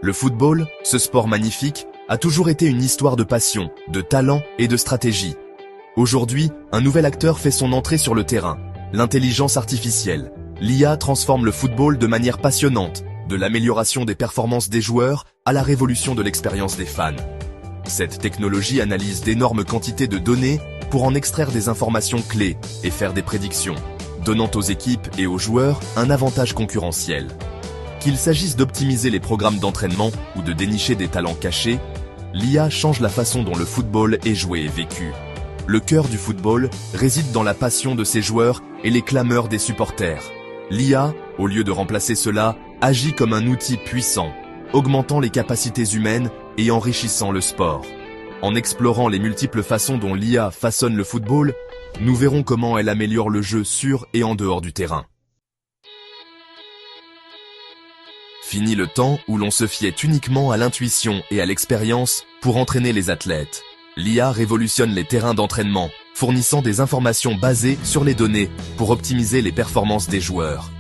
Le football, ce sport magnifique, a toujours été une histoire de passion, de talent et de stratégie. Aujourd'hui, un nouvel acteur fait son entrée sur le terrain, l'intelligence artificielle. L'IA transforme le football de manière passionnante, de l'amélioration des performances des joueurs à la révolution de l'expérience des fans. Cette technologie analyse d'énormes quantités de données pour en extraire des informations clés et faire des prédictions, donnant aux équipes et aux joueurs un avantage concurrentiel. Qu'il s'agisse d'optimiser les programmes d'entraînement ou de dénicher des talents cachés, l'IA change la façon dont le football est joué et vécu. Le cœur du football réside dans la passion de ses joueurs et les clameurs des supporters. L'IA, au lieu de remplacer cela, agit comme un outil puissant, augmentant les capacités humaines et enrichissant le sport. En explorant les multiples façons dont l'IA façonne le football, nous verrons comment elle améliore le jeu sur et en dehors du terrain. Fini le temps où l'on se fiait uniquement à l'intuition et à l'expérience pour entraîner les athlètes. L'IA révolutionne les terrains d'entraînement, fournissant des informations basées sur les données pour optimiser les performances des joueurs.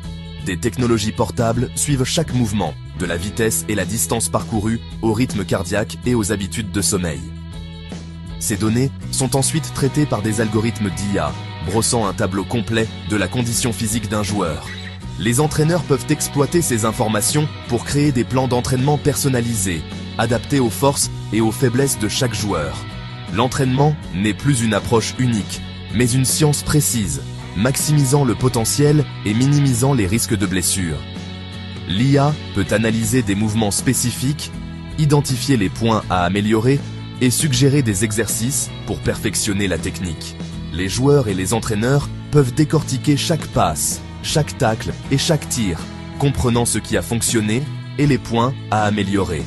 Des technologies portables suivent chaque mouvement, de la vitesse et la distance parcourue au rythme cardiaque et aux habitudes de sommeil. Ces données sont ensuite traitées par des algorithmes d'IA, brossant un tableau complet de la condition physique d'un joueur. Les entraîneurs peuvent exploiter ces informations pour créer des plans d'entraînement personnalisés, adaptés aux forces et aux faiblesses de chaque joueur. L'entraînement n'est plus une approche unique, mais une science précise, maximisant le potentiel et minimisant les risques de blessures. L'IA peut analyser des mouvements spécifiques, identifier les points à améliorer et suggérer des exercices pour perfectionner la technique. Les joueurs et les entraîneurs peuvent décortiquer chaque passe, chaque tacle et chaque tir, comprenant ce qui a fonctionné et les points à améliorer.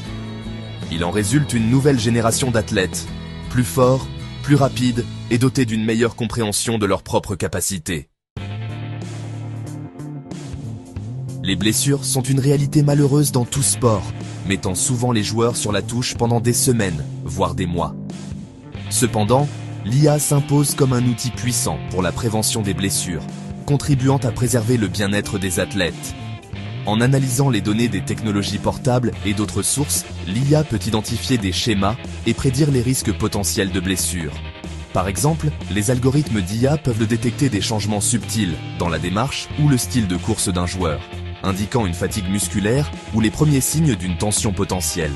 Il en résulte une nouvelle génération d'athlètes, plus forts, plus rapides et dotés d'une meilleure compréhension de leurs propres capacités. Les blessures sont une réalité malheureuse dans tout sport, mettant souvent les joueurs sur la touche pendant des semaines, voire des mois. Cependant, l'IA s'impose comme un outil puissant pour la prévention des blessures, contribuant à préserver le bien-être des athlètes. En analysant les données des technologies portables et d'autres sources, l'IA peut identifier des schémas et prédire les risques potentiels de blessures. Par exemple, les algorithmes d'IA peuvent détecter des changements subtils dans la démarche ou le style de course d'un joueur, indiquant une fatigue musculaire ou les premiers signes d'une tension potentielle.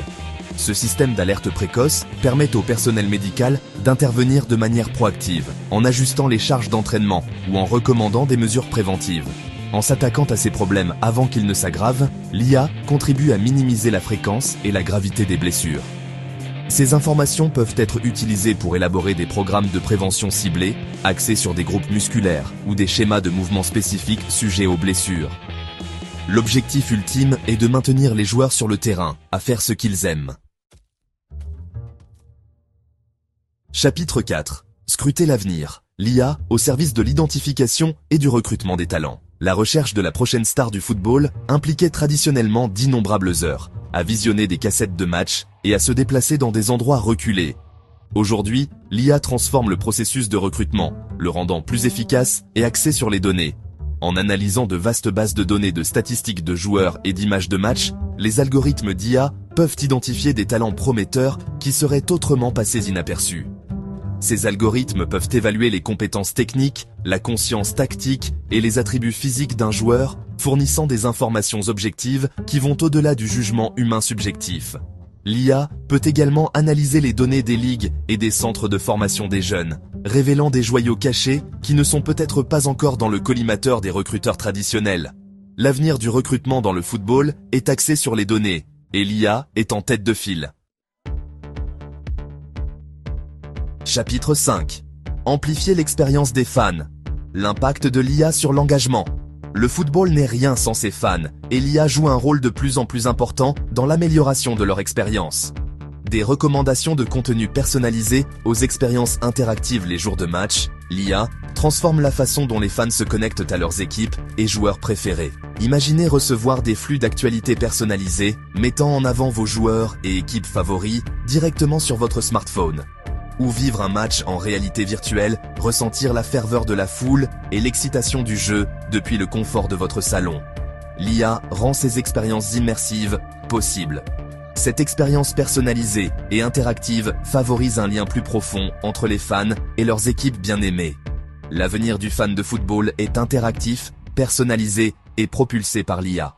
Ce système d'alerte précoce permet au personnel médical d'intervenir de manière proactive, en ajustant les charges d'entraînement ou en recommandant des mesures préventives. En s'attaquant à ces problèmes avant qu'ils ne s'aggravent, l'IA contribue à minimiser la fréquence et la gravité des blessures. Ces informations peuvent être utilisées pour élaborer des programmes de prévention ciblés, axés sur des groupes musculaires ou des schémas de mouvements spécifiques sujets aux blessures. L'objectif ultime est de maintenir les joueurs sur le terrain, à faire ce qu'ils aiment. Chapitre 4. Scruter l'avenir. L'IA au service de l'identification et du recrutement des talents. La recherche de la prochaine star du football impliquait traditionnellement d'innombrables heures, à visionner des cassettes de matchs et à se déplacer dans des endroits reculés. Aujourd'hui, l'IA transforme le processus de recrutement, le rendant plus efficace et axé sur les données. En analysant de vastes bases de données de statistiques de joueurs et d'images de matchs, les algorithmes d'IA peuvent identifier des talents prometteurs qui seraient autrement passés inaperçus. Ces algorithmes peuvent évaluer les compétences techniques, la conscience tactique et les attributs physiques d'un joueur, fournissant des informations objectives qui vont au-delà du jugement humain subjectif. L'IA peut également analyser les données des ligues et des centres de formation des jeunes, révélant des joyaux cachés qui ne sont peut-être pas encore dans le collimateur des recruteurs traditionnels. L'avenir du recrutement dans le football est axé sur les données, et l'IA est en tête de file. Chapitre 5. Amplifier l'expérience des fans. L'impact de l'IA sur l'engagement. Le football n'est rien sans ses fans, et l'IA joue un rôle de plus en plus important dans l'amélioration de leur expérience. Des recommandations de contenu personnalisées aux expériences interactives les jours de match, l'IA transforme la façon dont les fans se connectent à leurs équipes et joueurs préférés. Imaginez recevoir des flux d'actualités personnalisés, mettant en avant vos joueurs et équipes favoris directement sur votre smartphone. Ou vivre un match en réalité virtuelle, ressentir la ferveur de la foule et l'excitation du jeu depuis le confort de votre salon. L'IA rend ces expériences immersives possibles. Cette expérience personnalisée et interactive favorise un lien plus profond entre les fans et leurs équipes bien aimées. L'avenir du fan de football est interactif, personnalisé et propulsé par l'IA.